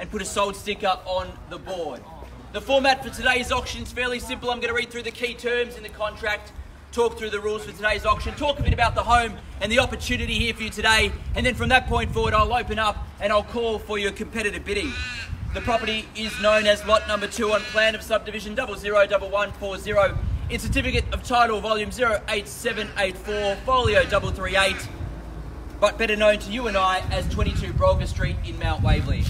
and put a sold sticker on the board. The format for today's auction is fairly simple. I'm going to read through the key terms in the contract, talk through the rules for today's auction, talk a bit about the home and the opportunity here for you today, and then from that point forward I'll open up and I'll call for your competitive bidding. The property is known as lot number 2 on plan of subdivision 001140 in certificate of title volume 08784 folio 338, but better known to you and I as 22 Brolga Street in Mount Waverley.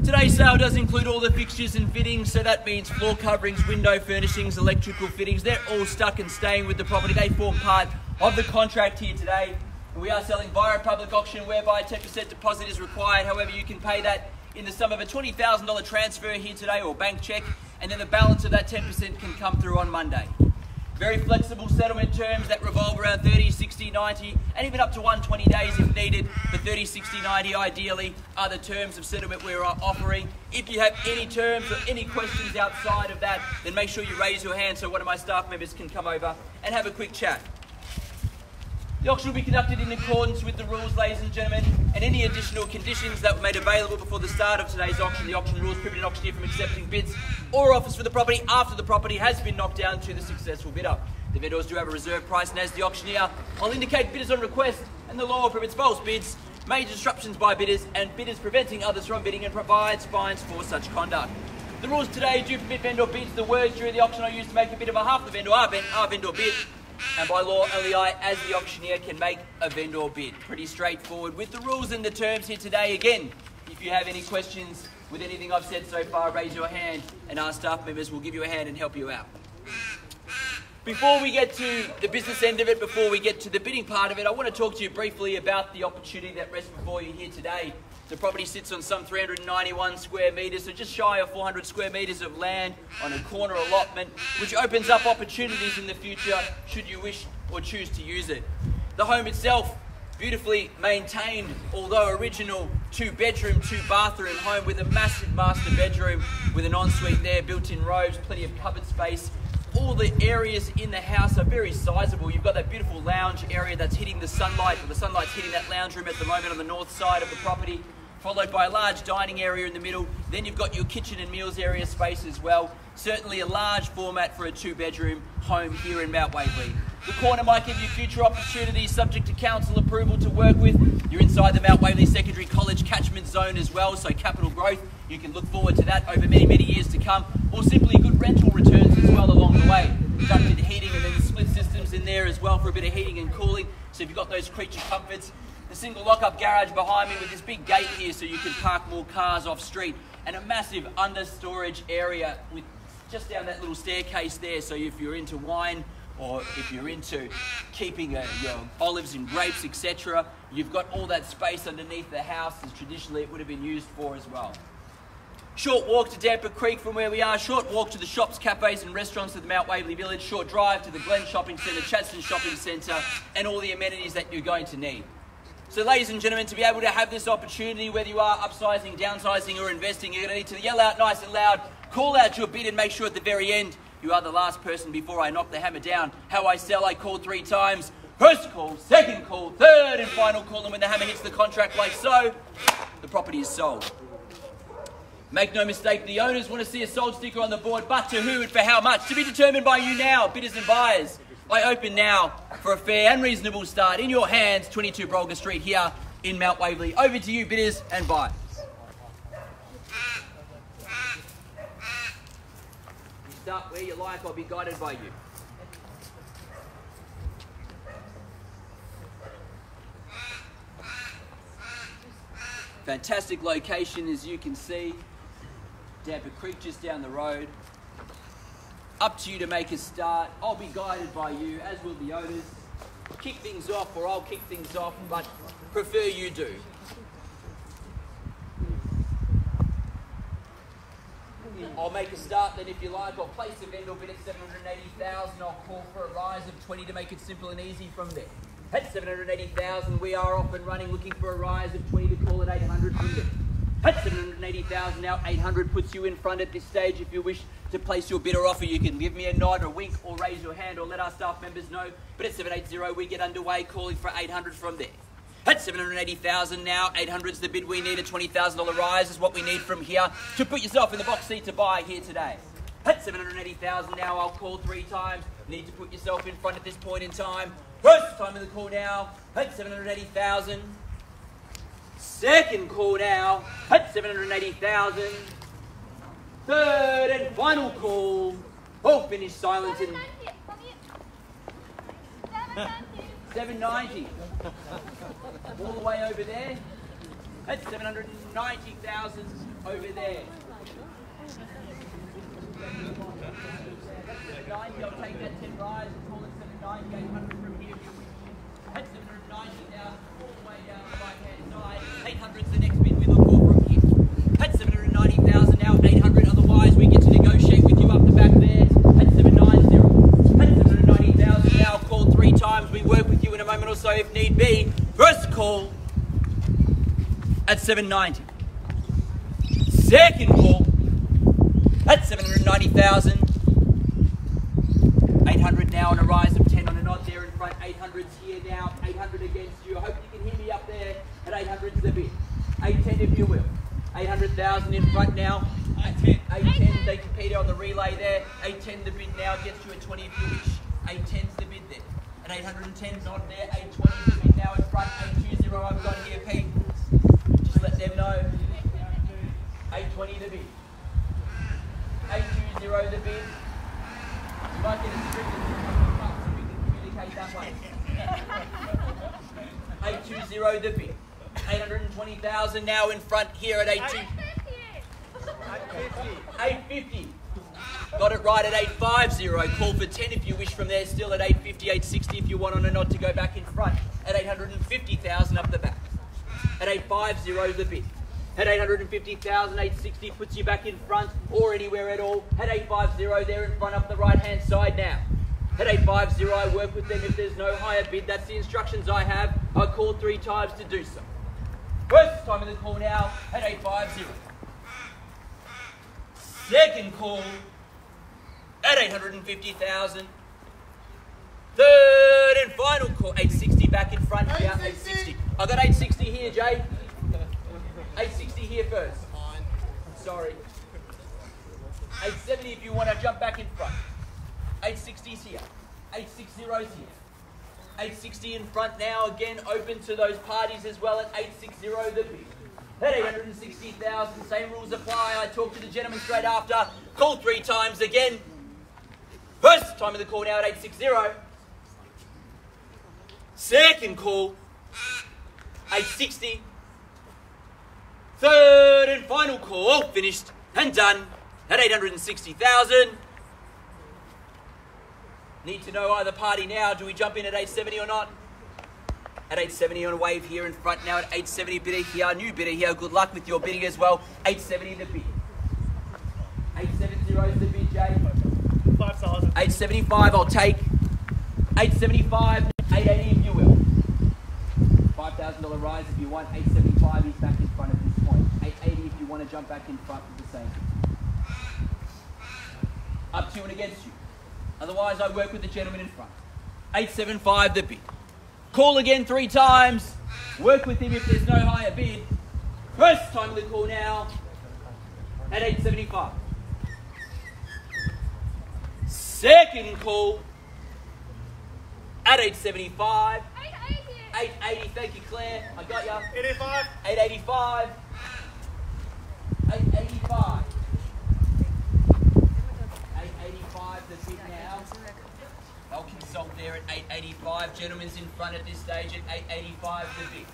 Today's sale does include all the fixtures and fittings, so that means floor coverings, window furnishings, electrical fittings. They're all stuck and staying with the property. They form part of the contract here today. We are selling via a public auction whereby 10% deposit is required. However, you can pay that in the sum of a $20,000 transfer here today or bank check, and then the balance of that 10% can come through on Monday. Very flexible settlement terms that revolve around 30, 60, 90, and even up to 120 days if needed. The 30, 60, 90 ideally are the terms of settlement we're offering. If you have any terms or any questions outside of that, then make sure you raise your hand so one of my staff members can come over and have a quick chat. The auction will be conducted in accordance with the rules, ladies and gentlemen, and any additional conditions that were made available before the start of today's auction. The auction rules prohibit an auctioneer from accepting bids or offers for the property after the property has been knocked down to the successful bidder. The vendors do have a reserve price, and as the auctioneer, I'll indicate bidders on request, and the law prohibits false bids, major disruptions by bidders, and bidders preventing others from bidding, and provides fines for such conduct. The rules today do permit vendor bids. The words during the auction are used to make a bid on behalf of the vendor are vendor bid. And by law, only I, as the auctioneer, can make a vendor bid. Pretty straightforward with the rules and the terms here today. Again, if you have any questions with anything I've said so far, raise your hand and our staff members will give you a hand and help you out. Before we get to the business end of it, before we get to the bidding part of it, I want to talk to you briefly about the opportunity that rests before you here today. The property sits on some 391 square metres, so just shy of 400 square metres of land on a corner allotment, which opens up opportunities in the future should you wish or choose to use it. The home itself, beautifully maintained, although original 2-bedroom, 2-bathroom home with a massive master bedroom with an ensuite there, built-in robes, plenty of cupboard space. All the areas in the house are very sizable. You've got that beautiful lounge area that's hitting the sunlight, or the sunlight's hitting that lounge room at the moment on the north side of the property, followed by a large dining area in the middle. Then you've got your kitchen and meals area space as well. Certainly a large format for a 2-bedroom home here in Mount Waverley. The corner might give you future opportunities subject to council approval to work with. You're inside the Mount Waverley Secondary College catchment zone as well, so capital growth. You can look forward to that over many, many years to come, or simply good rental returns as well along the way. Ducted heating and then the split systems in there as well for a bit of heating and cooling. So if you've got those creature comforts, the single lock-up garage behind me with this big gate here so you can park more cars off street, and a massive under storage area with just down that little staircase there. So if you're into wine or if you're into keeping your olives and grapes, etc., you've got all that space underneath the house as traditionally it would have been used for as well. Short walk to Damper Creek from where we are, short walk to the shops, cafes and restaurants of the Mount Waverley Village, short drive to the Glen Shopping Centre, Chadston Shopping Centre, and all the amenities that you're going to need. So ladies and gentlemen, to be able to have this opportunity, whether you are upsizing, downsizing or investing, you're going to need to yell out nice and loud, call out your bid and make sure at the very end you are the last person before I knock the hammer down. How I sell, I call 3 times. First call, second call, third and final call, and when the hammer hits the contract like so, the property is sold. Make no mistake, the owners want to see a sold sticker on the board, but to who and for how much? To be determined by you now, bidders and buyers. I open now for a fair and reasonable start. In your hands, 22 Brolga Street here in Mount Waverley. Over to you, bidders and buyers. You start where you like, I'll be guided by you. Fantastic location, as you can see. Damper Creek just down the road. Up to you to make a start. I'll be guided by you, as will the owners. Kick things off, or I'll kick things off, but prefer you do. I'll make a start then if you like. I'll place a vendor bid at 780,000. I'll call for a rise of 20 to make it simple and easy from there. At 780,000, we are off and running, looking for a rise of 20 to call it 800 from there. At 780,000 now, 800 puts you in front at this stage. If you wish to place your bid or offer, you can give me a nod or wink or raise your hand or let our staff members know. But at 780, we get underway, calling for 800 from there. At 780,000 now, 800's the bid we need. A $20,000 rise is what we need from here to put yourself in the box seat to buy here today. At 780,000 now, I'll call 3 times. Need to put yourself in front at this point in time. First time of the call now, at 780,000. Second call now, at 780,000. Third and final call. Oh, finish silent and 790. All the way over there. That's 790,000 over there. 790, I'll take that 10 rise and call it 790, 800 from here. That's 790,000 all the way down the right hand side. 800's the next bid we look for from here. That's 790,000 now, 800, otherwise we get to negotiate with you up the back there. That's 790. That's 790,000 now, called 3 times. We work with you in a moment or so if need be. First call at 790. Second call at 790,000. 800 now on a rise of 10 on a knot there in front. 800's here now. 800 against you. I hope you can hear me up there. At 800's the bid. 810 if you will. 800,000 in front now. 810. They compete on the relay there. 810 the bid now gets you a 20 if you wish. 810's the bid there. At 810's not there. 820 the bid now in front. 820 I've got here, Pete. Just let them know. 820 the bid. 820 the bid. You might get a script so we can communicate that way. 820 the bid. 820,000 now in front here at 850. Got it right at 850. Call for 10 if you wish from there. Still at 850, 860 if you want on a nod to go back in front. At 850,000 up the back. At 850 the bid. At 850,000, 860 puts you back in front or anywhere at all. At 850 there in front up the right hand side now. At 850 I work with them if there's no higher bid. That's the instructions I have. I call 3 times to do so. First time of the call now at 850. Second call at 850,000. Third and final call, 860 back in front here, 860. I've got 860 here, Jay. 860 here first. Sorry. 870 if you want to jump back in front. 860's here. 860's here. 860 in front now, again open to those parties as well at 860 the bid. At 860,000, same rules apply. I talk to the gentleman straight after. Call 3 times again. First time of the call now at 860. Second call, 860. Third and final call, finished and done at 860,000. Need to know either party now. Do we jump in at 870 or not? At 870 on a wave here in front now at 870 bidder here. New bidder here. Good luck with your bidding as well. 870 the bid. 870 is the bid, Jay. 5,000. 875 I'll take. 875, 880 if you will. $5,000 rise if you want. 875 he's back in front at this point. 880 if you want to jump back in front with the same. Up to you and against you. Otherwise, I work with the gentleman in front. 875 the bid. Call again 3 times. Work with him if there's no higher bid. First time of the call now at 875. Second call at 875. 880, thank you, Claire. I got ya. 85. 885. 885. 885 the bid now. I'll consult there at 885. Gentlemen's in front at this stage at 885 the bid.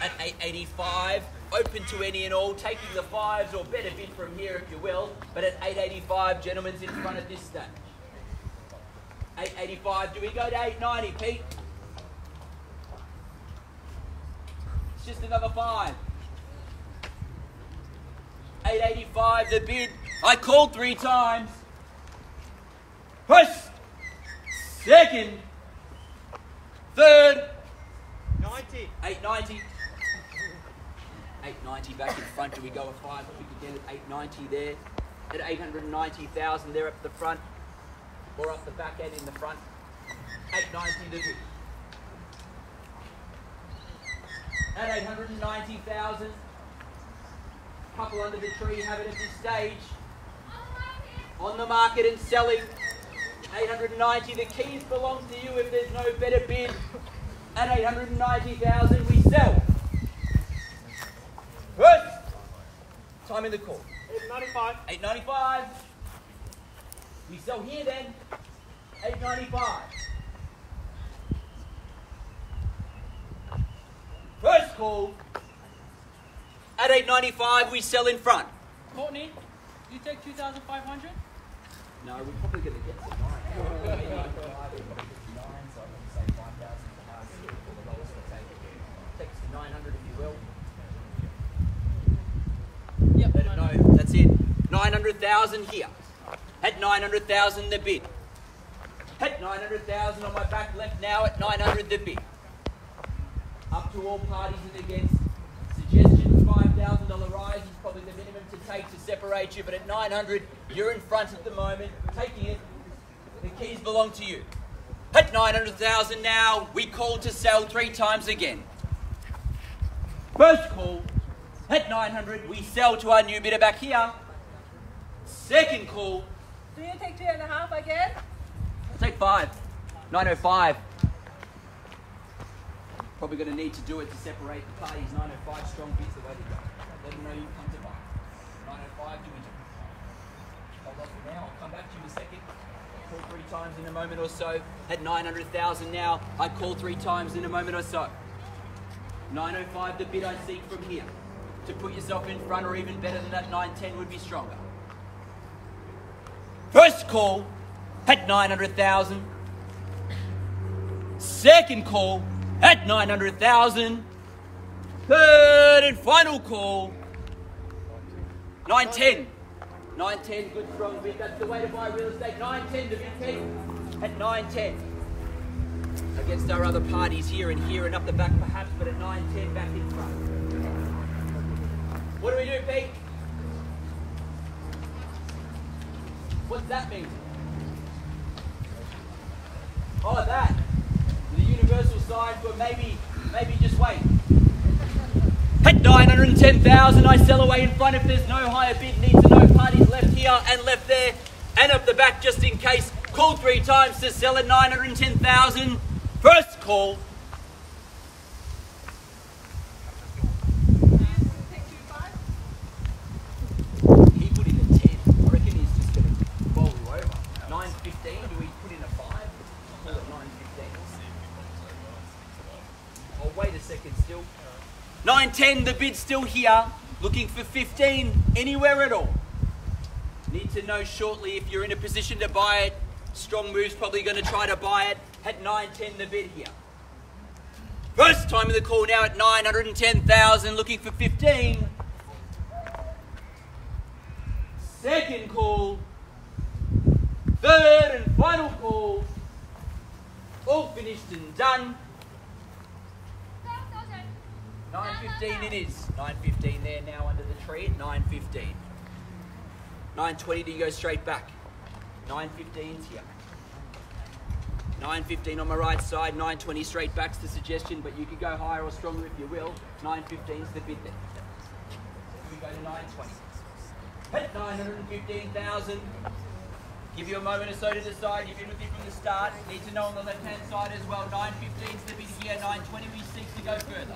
At 885, open to any and all, taking the 5s or better bid from here if you will. But at 885, gentlemen's in front at this stage. 885, do we go to 890, Pete? It's just another 5. 885 the bid. I called 3 times. First, second, third, 90. 890. 890 back in front. Do we go a 5 quick again at 890 there? At 890,000 there up the front. Or up the back end in the front. 890 the bid. at 890,000. Couple under the tree have it at this stage. On the market and selling. 890. The keys belong to you if there's no better bid. At 890,000 we sell. First time in the call. 895. 895. We sell here then. 895. First call. At 895 we sell in front. Courtney, you take 2,500? No, we're probably going to get to 9. 895, so I'm going to say 5,000 for us. The lowest we'll take. Take us to 900 if you will. Yep. Let it know. That's it. 900,000 here. At 900,000 the bid. At 900,000 on my back left now at 900 the bid. Up to all parties and against. Suggestions $5,000 rise is probably the minimum to take to separate you, but at 900 you're in front at the moment, taking it. The keys belong to you. At 900,000 now, we call to sell 3 times again. First call. At 900, we sell to our new bidder back here. Second call. Do you take 2.5 again? Take 5. 905. Probably going to need to do it to separate the parties. 905 strong bids the way to go. Let them know you come to buy. 905 do we do? Hold off for now. I'll come back to you in a second. I'll call 3 times in a moment or so. At 900,000 now, I call 3 times in a moment or so. 905 the bid I seek from here. To put yourself in front or even better than that, 910 would be stronger. First call at 900,000. Second call at 900,000. Third and final call. 910. 910, good strong bid. That's the way to buy real estate. 910 to bid 10 at 910. Against our other parties here and up the back perhaps, but at 910 back in front. What do we do, Pete? What's that mean? Oh, that. The universal sign for maybe just wait. At 910,000, I sell away in front if there's no higher bid. Need to know parties left here and left there and up the back just in case. Call 3 times to sell at 910,000. First call. He put in a 10. I reckon he's just going to bowl you over. 915, do we put in a 5? Call it 915. Oh, wait a second still. 910, the bid's still here. Looking for 15, anywhere at all. Need to know shortly if you're in a position to buy it. Strong move's probably going to try to buy it. At 910 the bid here. First time in the call now at 910,000, looking for 15. Second call. Third and final call. All finished and done. 915 it is. 915 there now under the tree at 915. 920 do you go straight back? 915's here. 915 on my right side, 920 straight back's the suggestion, but you could go higher or stronger if you will. 915's the bid then. We go to 920. At 915,000. Give you a moment or so to decide. You've been with me from the start. Need to know on the left-hand side as well. 915's the bid here. 920 we seek to go further.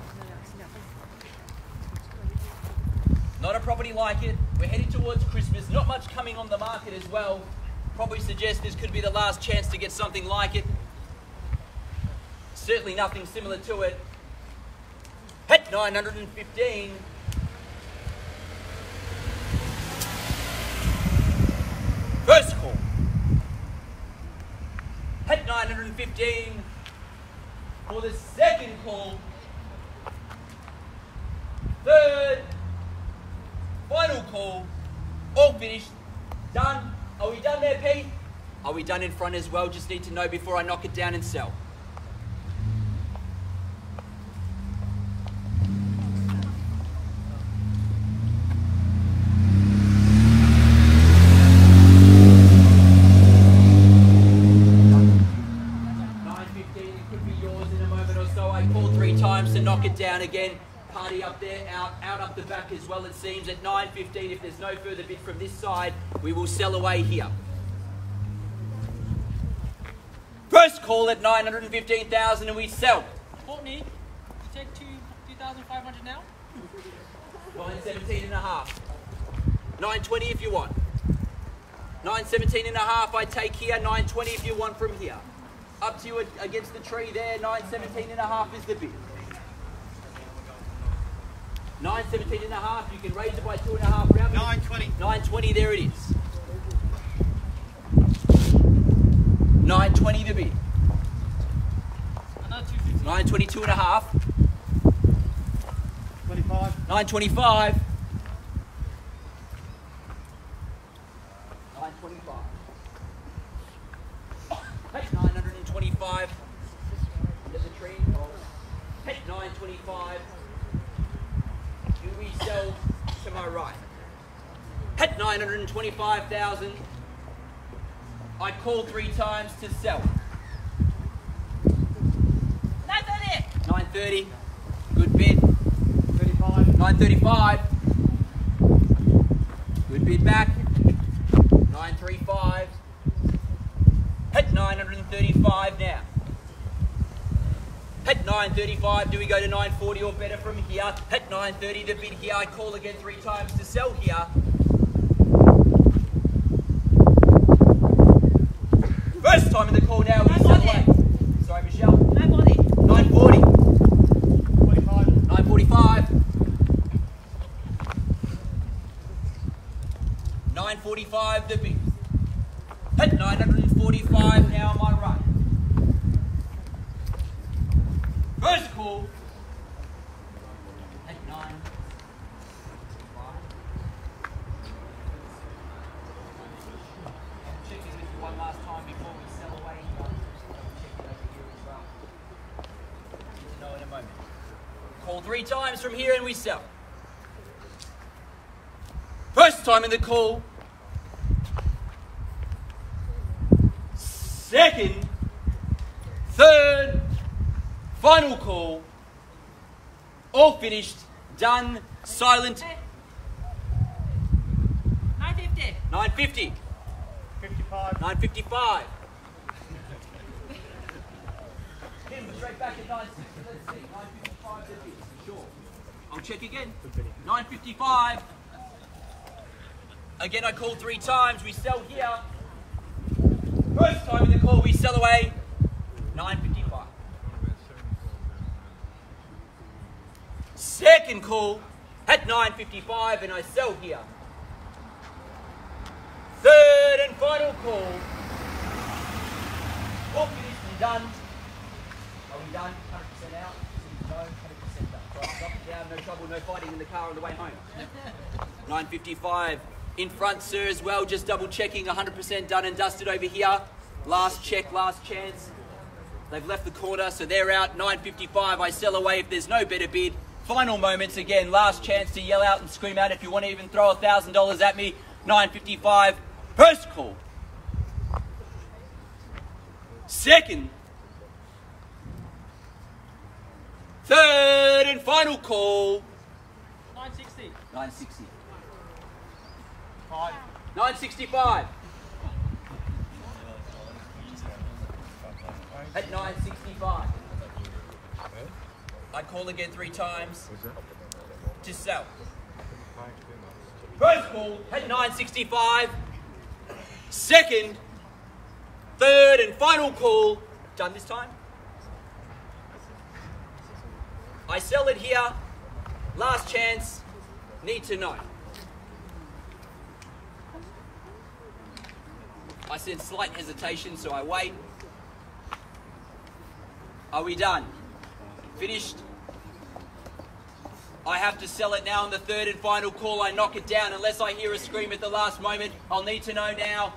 Not a property like it. We're heading towards Christmas. Not much coming on the market as well. Probably suggest this could be the last chance to get something like it. Certainly nothing similar to it. At 915. First call. At 915. For the second call. Third. Final call. All finished. Done. Are we done there, Pete? Are we done in front as well? Just need to know before I knock it down and sell. $915, it could be yours in a moment or so. I call 3 times to knock it down again. well, it seems. At 9.15, if there's no further bid from this side, we will sell away here. First call at 915,000 and we sell. Courtney, you take 2,500 now? 917 and a half. 920 if you want. 917 and a half I take here. 920 if you want from here. Up to you against the tree there. 917 and a half is the bid. 917 and a half. You can raise it by 2.5 rounds. 920. 920, there it is. 920 the bid. Another 250. 922 and a half. 25. 925. 925. Hey, 925. Under the tree. Hey, 925. Do we sell to my right? At 925,000. I call 3 times to sell. 930. 930. Good bid. 35. 935. Good bid back. 935. At 935 now. At 935, do we go to 940 or better from here? At 930 the bid here. I call again 3 times to sell here. First time in the call now, we sell away. Sorry, Michelle. 940. 940. 45. 945. 945 the bid. At 945 now am I right? First call. At 945. I'm checking with you one last time before we sell away. Double check it over here as well. Need to know in a moment. Call 3 times from here and we sell. First time in the call. Second. Third. Final call. All finished. Done. Silent. 950. 950. 55. 955. Kim, straight back at 960. Let's see. 955 the bid. Sure. I'll check again. 955. Again, I called 3 times. We sell here. First time in the call, we sell away. 955. Second call at 955 and I sell here. Third and final call. All finished and done. Are we done? 100% out? No, 100% done. Right, up and down, no trouble, no fighting in the car on the way home. 955 in front, sir, as well. Just double checking, 100% done and dusted over here. Last check, last chance. They've left the corner, so they're out. 955, I sell away if there's no better bid. Final moments again, last chance to yell out and scream out if you want to even throw $1,000 at me. 955, first call. Second. Third and final call. 960. 960. 5. 965. At 965. I call again 3 times to sell. First call at 965. Second, third and final call. Done this time. I sell it here. Last chance. Need to know. I sense slight hesitation, so I wait. Are we done? Finished? I have to sell it now on the third and final call. I knock it down unless I hear a scream at the last moment. I'll need to know now.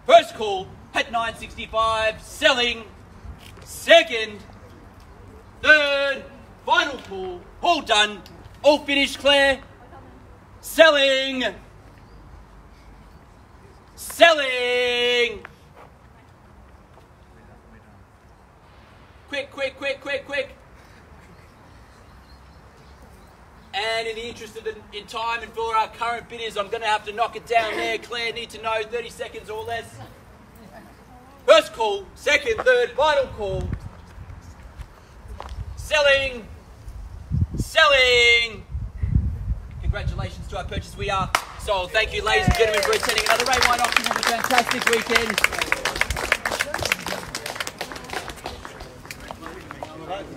First call at 965, selling. Second, third, final call. All done. All finished, Claire. Selling. Selling. Quick, quick, quick, quick, quick. And in the interest of in time and for our current bidders, I'm going to have to knock it down there. Claire, need to know 30 seconds or less. First call, second, third, final call. Selling. Selling. Congratulations to our purchase. We are sold. Thank you, ladies and gentlemen, for attending another Ray Wine auction. Have a fantastic weekend.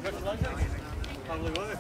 Congratulations. Lovely work.